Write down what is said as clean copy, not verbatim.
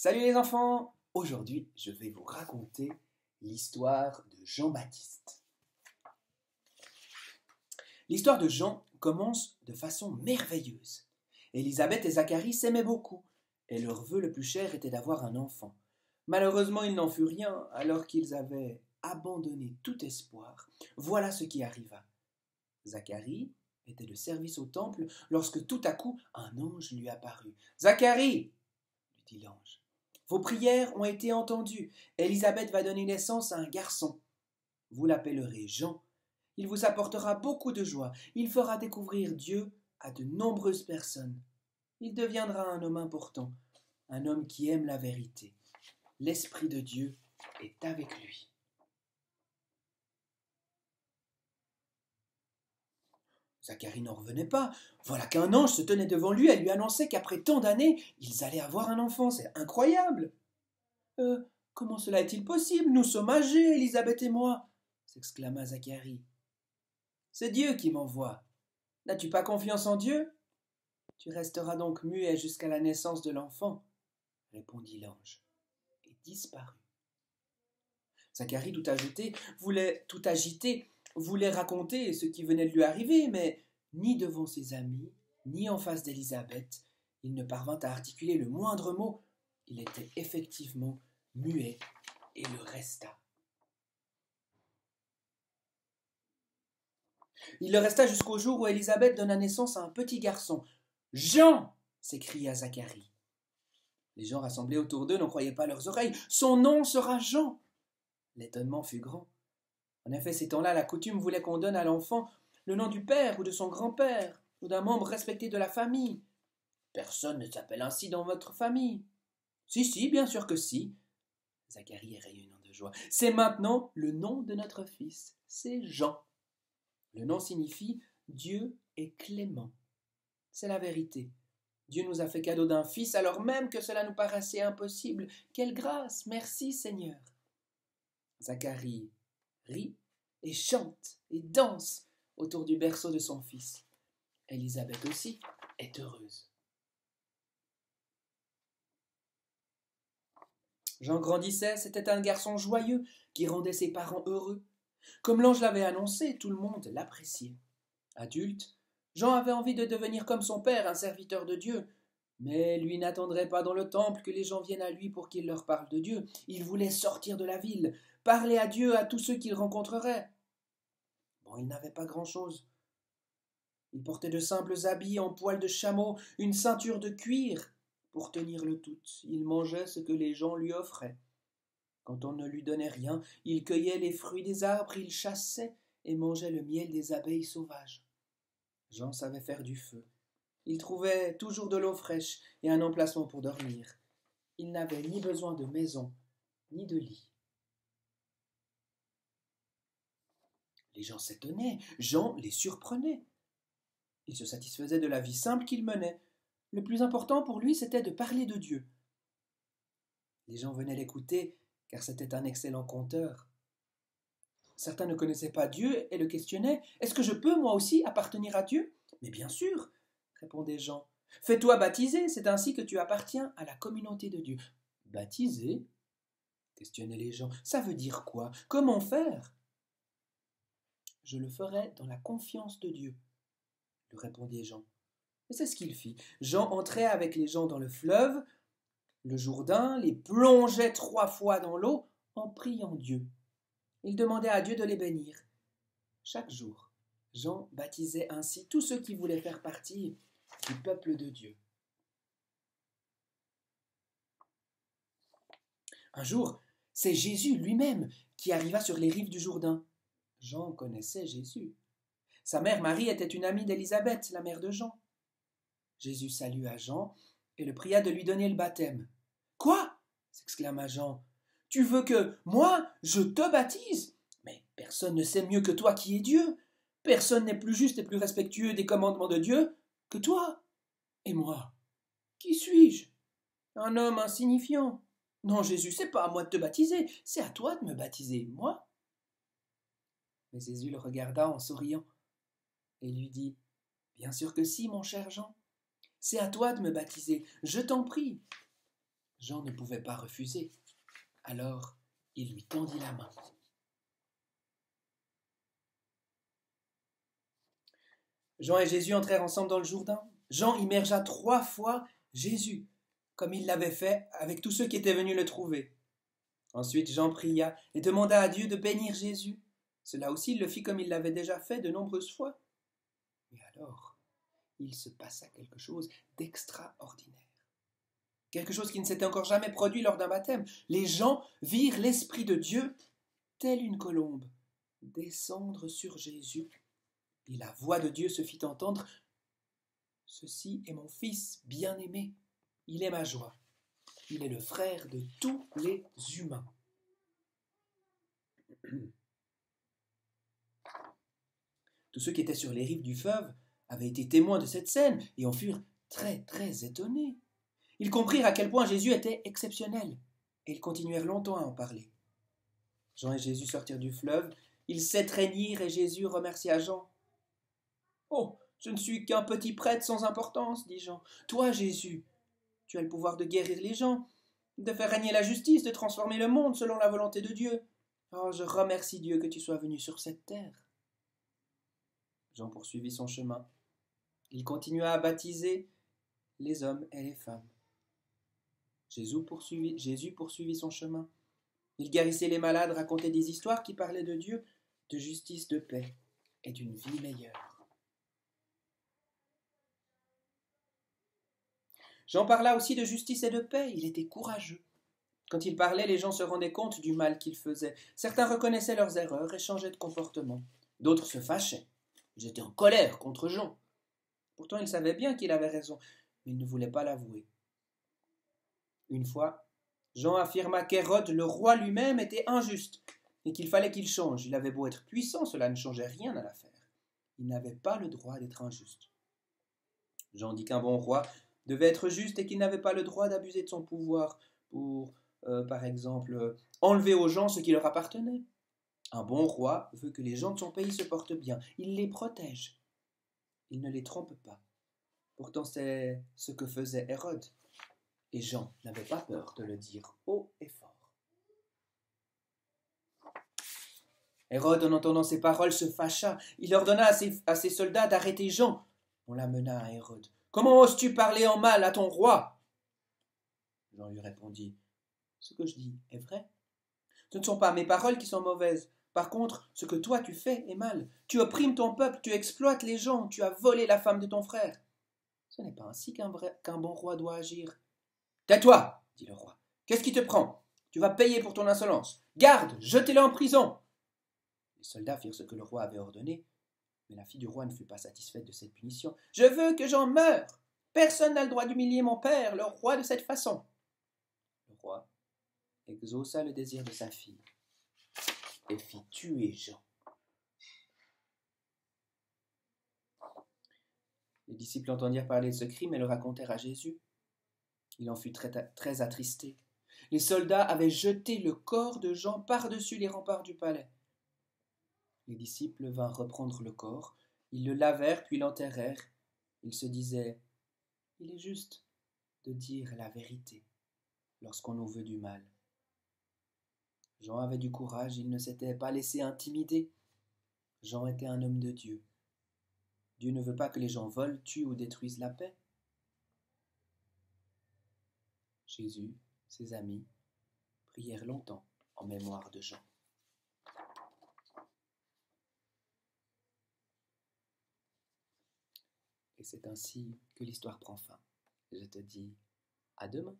Salut les enfants! Aujourd'hui, je vais vous raconter l'histoire de Jean-Baptiste. L'histoire de Jean commence de façon merveilleuse. Élisabeth et Zacharie s'aimaient beaucoup, et leur vœu le plus cher était d'avoir un enfant. Malheureusement, il n'en fut rien, alors qu'ils avaient abandonné tout espoir. Voilà ce qui arriva. Zacharie était de service au temple lorsque tout à coup un ange lui apparut. « Zacharie !» lui dit l'ange. Vos prières ont été entendues. Élisabeth va donner naissance à un garçon. Vous l'appellerez Jean. Il vous apportera beaucoup de joie. Il fera découvrir Dieu à de nombreuses personnes. Il deviendra un homme important, un homme qui aime la vérité. L'Esprit de Dieu est avec lui. Zacharie n'en revenait pas. Voilà qu'un ange se tenait devant lui et lui annonçait qu'après tant d'années, ils allaient avoir un enfant. C'est incroyable. Comment cela est-il possible? Nous sommes âgés, Élisabeth et moi, s'exclama Zacharie. C'est Dieu qui m'envoie. N'as-tu pas confiance en Dieu? Tu resteras donc muet jusqu'à la naissance de l'enfant, répondit l'ange, et disparut. Zacharie, tout agité, voulait raconter ce qui venait de lui arriver, mais ni devant ses amis, ni en face d'Élisabeth, il ne parvint à articuler le moindre mot. Il était effectivement muet et le resta. Il le resta jusqu'au jour où Élisabeth donna naissance à un petit garçon. « Jean !» s'écria Zacharie. Les gens rassemblés autour d'eux n'en croyaient pas leurs oreilles. « Son nom sera Jean !» L'étonnement fut grand. En effet, ces temps-là, la coutume voulait qu'on donne à l'enfant le nom du père ou de son grand-père ou d'un membre respecté de la famille. Personne ne s'appelle ainsi dans votre famille. Si, bien sûr que si. Zacharie est rayonnant de joie. C'est maintenant le nom de notre fils. C'est Jean. Le nom signifie Dieu est clément. C'est la vérité. Dieu nous a fait cadeau d'un fils alors même que cela nous paraissait impossible. Quelle grâce! Merci Seigneur. Zacharie rit et chante et danse autour du berceau de son fils. Élisabeth aussi est heureuse. Jean grandissait, c'était un garçon joyeux qui rendait ses parents heureux. Comme l'ange l'avait annoncé, tout le monde l'appréciait. Adulte, Jean avait envie de devenir comme son père, un serviteur de Dieu. Mais lui n'attendrait pas dans le temple que les gens viennent à lui pour qu'il leur parle de Dieu. Il voulait sortir de la ville, parler à Dieu à tous ceux qu'il rencontrerait. Bon, il n'avait pas grand-chose. Il portait de simples habits en poil de chameau, une ceinture de cuir pour tenir le tout. Il mangeait ce que les gens lui offraient. Quand on ne lui donnait rien, il cueillait les fruits des arbres, il chassait et mangeait le miel des abeilles sauvages. Jean savait faire du feu. Il trouvait toujours de l'eau fraîche et un emplacement pour dormir. Il n'avait ni besoin de maison, ni de lit. Les gens s'étonnaient, Jean les surprenait. Il se satisfaisait de la vie simple qu'il menait. Le plus important pour lui, c'était de parler de Dieu. Les gens venaient l'écouter, car c'était un excellent conteur. Certains ne connaissaient pas Dieu et le questionnaient. « Est-ce que je peux, moi aussi, appartenir à Dieu ?»« Mais bien sûr, répondait Jean. « Fais-toi baptiser, c'est ainsi que tu appartiens à la communauté de Dieu. »« Baptiser ?» questionnaient les gens. « Ça veut dire quoi? Comment faire ?»« Je le ferai dans la confiance de Dieu, » lui répondit Jean. Et c'est ce qu'il fit. Jean entrait avec les gens dans le fleuve, le Jourdain, les plongeait 3 fois dans l'eau en priant Dieu. Il demandait à Dieu de les bénir. Chaque jour, Jean baptisait ainsi tous ceux qui voulaient faire partie du peuple de Dieu. Un jour, c'est Jésus lui-même qui arriva sur les rives du Jourdain. Jean connaissait Jésus. Sa mère Marie était une amie d'Élisabeth, la mère de Jean. Jésus salua Jean et le pria de lui donner le baptême. « Quoi ?» s'exclama Jean. « Tu veux que, moi, je te baptise? Mais personne ne sait mieux que toi qui es Dieu. Personne n'est plus juste et plus respectueux des commandements de Dieu que toi. Et moi, qui suis-je? Un homme insignifiant. Non, Jésus, c'est pas à moi de te baptiser, c'est à toi de me baptiser, moi. » Mais Jésus le regarda en souriant et lui dit « Bien sûr que si, mon cher Jean. C'est à toi de me baptiser, je t'en prie. » Jean ne pouvait pas refuser. Alors, il lui tendit la main. Jean et Jésus entrèrent ensemble dans le Jourdain. Jean immergea 3 fois Jésus, comme il l'avait fait avec tous ceux qui étaient venus le trouver. Ensuite, Jean pria et demanda à Dieu de bénir Jésus. Cela aussi, il le fit comme il l'avait déjà fait de nombreuses fois. Mais alors, il se passa quelque chose d'extraordinaire. Quelque chose qui ne s'était encore jamais produit lors d'un baptême. Les gens virent l'Esprit de Dieu, telle une colombe, descendre sur Jésus. Et la voix de Dieu se fit entendre. « Ceci est mon Fils bien-aimé. Il est ma joie. Il est le frère de tous les humains. » Tous ceux qui étaient sur les rives du fleuve avaient été témoins de cette scène et en furent très, très étonnés. Ils comprirent à quel point Jésus était exceptionnel et ils continuèrent longtemps à en parler. Jean et Jésus sortirent du fleuve, ils s'étreignirent et Jésus remercia Jean. « Oh, je ne suis qu'un petit prêtre sans importance, dit Jean. Toi, Jésus, tu as le pouvoir de guérir les gens, de faire régner la justice, de transformer le monde selon la volonté de Dieu. Oh, je remercie Dieu que tu sois venu sur cette terre. » Jean poursuivit son chemin. Il continua à baptiser les hommes et les femmes. Jésus poursuivit son chemin. Il guérissait les malades, racontait des histoires qui parlaient de Dieu, de justice, de paix et d'une vie meilleure. Jean parla aussi de justice et de paix. Il était courageux. Quand il parlait, les gens se rendaient compte du mal qu'ils faisaient. Certains reconnaissaient leurs erreurs et changeaient de comportement. D'autres se fâchaient. Ils étaient en colère contre Jean. Pourtant, ils savaient bien qu'il avait raison, mais ils ne voulaient pas l'avouer. Une fois, Jean affirma qu'Hérode, le roi lui-même, était injuste et qu'il fallait qu'il change. Il avait beau être puissant, cela ne changeait rien à l'affaire. Il n'avait pas le droit d'être injuste. Jean dit qu'un bon roi devait être juste et qu'il n'avait pas le droit d'abuser de son pouvoir pour, par exemple, enlever aux gens ce qui leur appartenait. Un bon roi veut que les gens de son pays se portent bien. Il les protège. Il ne les trompe pas. Pourtant, c'est ce que faisait Hérode. Et Jean n'avait pas peur de le dire haut et fort. Hérode, en entendant ces paroles, se fâcha. Il ordonna à ses soldats d'arrêter Jean. On l'amena à Hérode. « Comment oses-tu parler en mal à ton roi ?» Jean lui répondit. « Ce que je dis est vrai. Ce ne sont pas mes paroles qui sont mauvaises. Par contre, ce que toi tu fais est mal. Tu opprimes ton peuple, tu exploites les gens, tu as volé la femme de ton frère. Ce n'est pas ainsi qu'un bon roi doit agir. »« Tais-toi, dit le roi. Qu'est-ce qui te prend? Tu vas payer pour ton insolence. Garde, jetez-le en prison. » Les soldats firent ce que le roi avait ordonné, mais la fille du roi ne fut pas satisfaite de cette punition. « Je veux que j'en meure. Personne n'a le droit d'humilier mon père, le roi, de cette façon. » Le roi exauça le désir de sa fille et fit tuer Jean. Les disciples entendirent parler de ce crime et le racontèrent à Jésus. Il en fut très attristé. Les soldats avaient jeté le corps de Jean par-dessus les remparts du palais. Les disciples vinrent reprendre le corps. Ils le lavèrent puis l'enterrèrent. Ils se disaient « Il est juste de dire la vérité lorsqu'on nous veut du mal. » Jean avait du courage, il ne s'était pas laissé intimider. Jean était un homme de Dieu. Dieu ne veut pas que les gens volent, tuent ou détruisent la paix. Jésus, ses amis, prièrent longtemps en mémoire de Jean. Et c'est ainsi que l'histoire prend fin. Je te dis à demain.